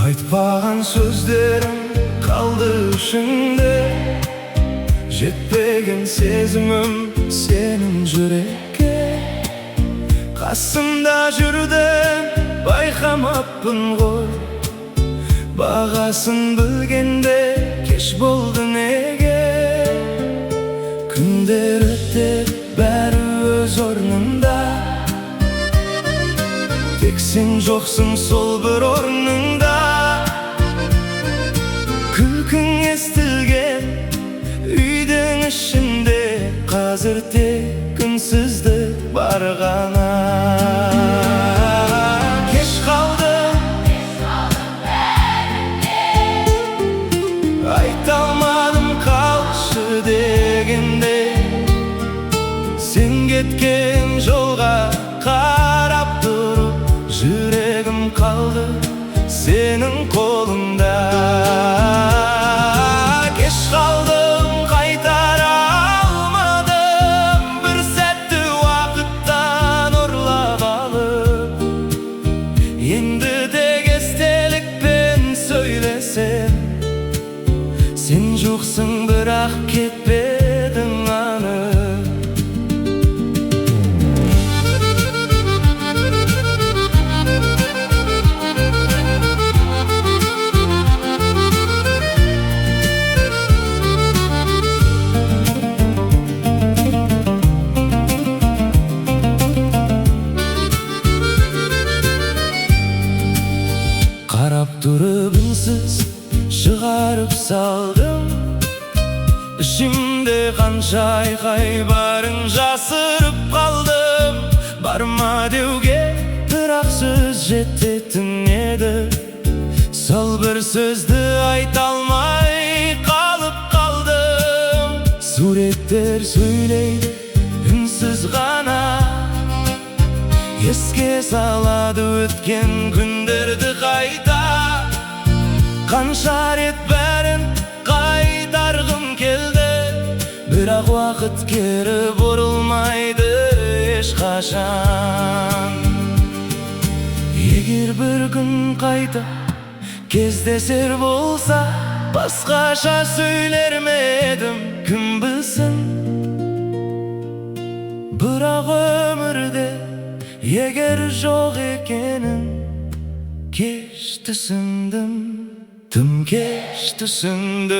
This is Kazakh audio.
Айтпаған сөздерім қалды ішіңде, жетпеген сезімім сенің жүрекке. Қасымда жүрдім, байқамаппын ғой, бағасын білгенде кеш болды неге. Күндер өтіп бәрі өз орнында, тек сен жоқсың сол бір орныңда. Күлкің естілген үйдің ішінде, қазір тек үнсіздік бар ғана. Кеш қалдым бәріне, айта алмадым қалшы дегенде. Сен кеткен жолға қарап тұрып, жүрегім қалды сенің қолыңда. Кеш қалдым, қайтара алмадым, бір сәтті уақыттан ұрлап алып. Енді тек естелікпен сөйлесем, сен жоқсың бірақ кетпедің анық. Қарап тұрып үнсіз шығарып салдым, ішімде қанша айқай барын жасырып қалдым. Барма деуге бірақ сөз жететін еді, сол бір сөзді айта алмай қалып қалдым. Суреттер сөйлейді үнсіз ғана, еске салады өткен күндерді қайта. Қанша рет бәрін қайтарғым келді, бірақ уақыт кері бұрылмайды ешқашан. Егер бір күн қайта кездесер болса, басқаша сөйлер ме едім, кім білсін. Бірақ өмірде егер жоқ екенін кеш түсіндім, тым кеш түсіндім.